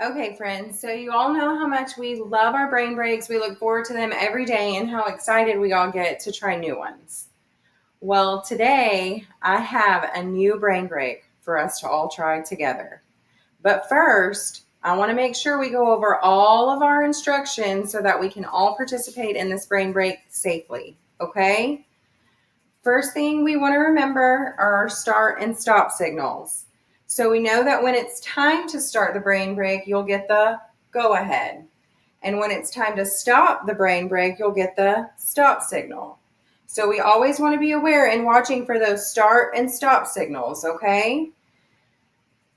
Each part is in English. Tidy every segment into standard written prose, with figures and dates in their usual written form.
Okay, friends, so you all know how much we love our brain breaks. We look forward to them every day and how excited we all get to try new ones. Well, today I have a new brain break for us to all try together. But first, I want to make sure we go over all of our instructions so that we can all participate in this brain break safely. Okay? First thing we want to remember are our start and stop signals. So we know that when it's time to start the brain break, you'll get the go ahead. And when it's time to stop the brain break, you'll get the stop signal. So we always want to be aware and watching for those start and stop signals, okay?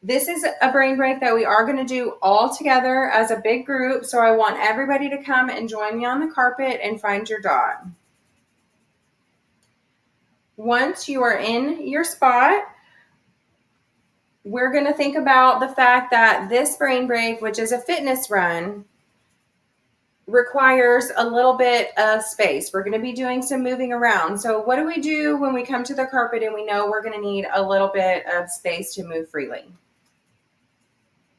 This is a brain break that we are going to do all together as a big group. So I want everybody to come and join me on the carpet and find your dot. Once you are in your spot, we're going to think about the fact that this brain break, which is a fitness run, requires a little bit of space. We're going to be doing some moving around. So what do we do when we come to the carpet and we know we're going to need a little bit of space to move freely?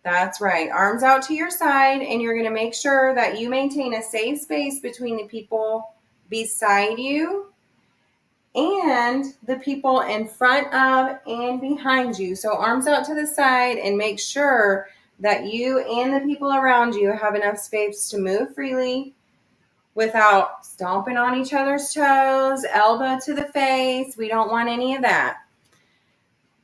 That's right. Arms out to your side, and you're going to make sure that you maintain a safe space between the people beside you and the people in front of and behind you. So arms out to the side and make sure that you and the people around you have enough space to move freely without stomping on each other's toes, elbow to the face. We don't want any of that.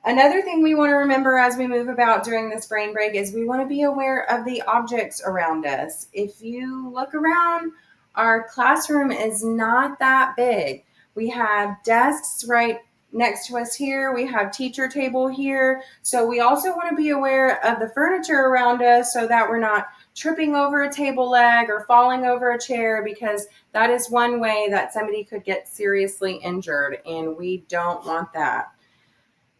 Another thing we want to remember as we move about during this brain break is we want to be aware of the objects around us. If you look around, our classroom is not that big. We have desks right next to us here. We have teacher table here. So we also want to be aware of the furniture around us so that we're not tripping over a table leg or falling over a chair, because that is one way that somebody could get seriously injured, and we don't want that.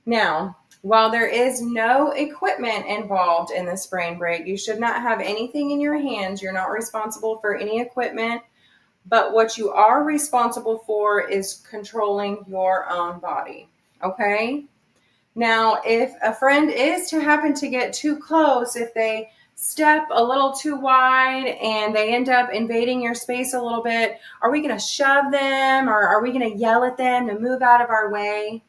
Now, while there is no equipment involved in this brain break, you should not have anything in your hands. You're not responsible for any equipment. But what you are responsible for is controlling your own body, okay? Now, if a friend is to happen to get too close, if they step a little too wide and they end up invading your space a little bit, are we going to shove them, or are we going to yell at them to move out of our way?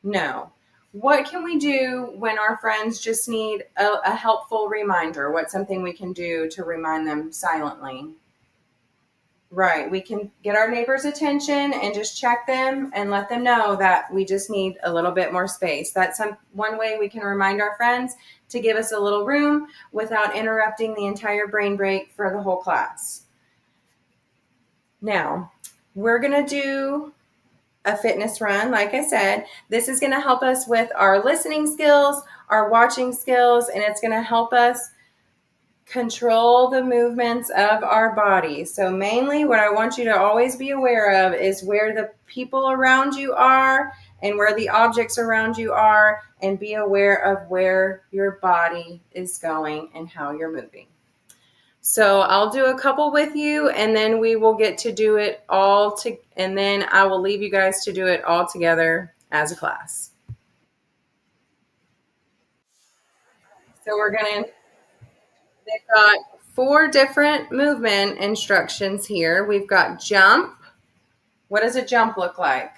No. What can we do when our friends just need a helpful reminder? What's something we can do to remind them silently? Right. We can get our neighbors' attention and just check them and let them know that we just need a little bit more space. That's one way we can remind our friends to give us a little room without interrupting the entire brain break for the whole class. Now, we're going to do a fitness run. Like I said, this is going to help us with our listening skills, our watching skills, and it's going to help us control the movements of our body. So mainly what I want you to always be aware of is where the people around you are and where the objects around you are, and be aware of where your body is going and how you're moving. So I'll do a couple with you, and then we will get to do it all and then I will leave you guys to do it all together as a class. So they've got 4 different movement instructions here. We've got jump. What does a jump look like?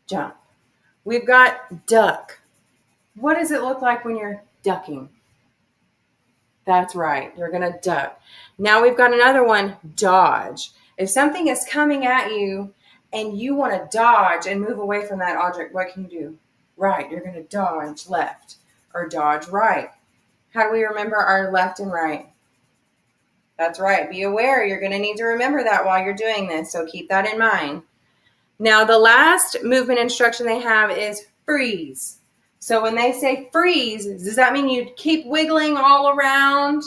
Jump. We've got duck. What does it look like when you're ducking? That's right. You're going to duck. Now we've got another one, dodge. If something is coming at you and you want to dodge and move away from that object, what can you do? Right. You're going to dodge left or dodge right. How do we remember our left and right? That's right. Be aware. You're going to need to remember that while you're doing this. So keep that in mind. Now, the last movement instruction they have is freeze. So when they say freeze, does that mean you keep wiggling all around?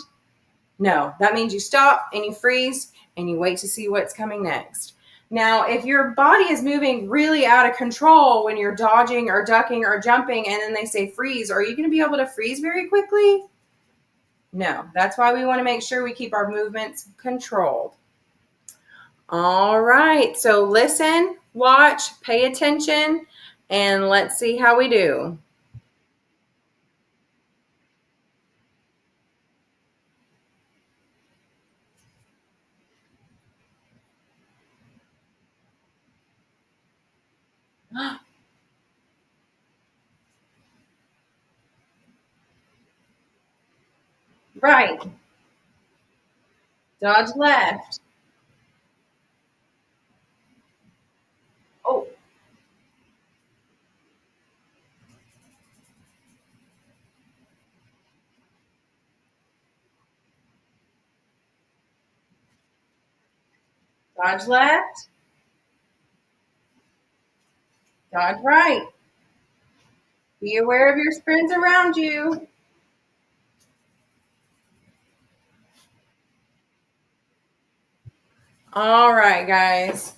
No, that means you stop and you freeze and you wait to see what's coming next. Now, if your body is moving really out of control when you're dodging or ducking or jumping and then they say freeze, are you going to be able to freeze very quickly? No, that's why we want to make sure we keep our movements controlled. All right, so listen, watch, pay attention, and let's see how we do. Right. Dodge left. Oh, dodge left. Dodge right. Be aware of your friends around you. All right, guys.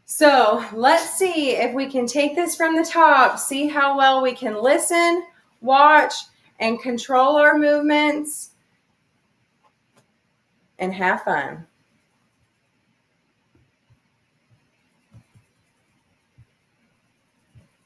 So let's see if we can take this from the top, see how well we can listen, watch, and control our movements, and have fun.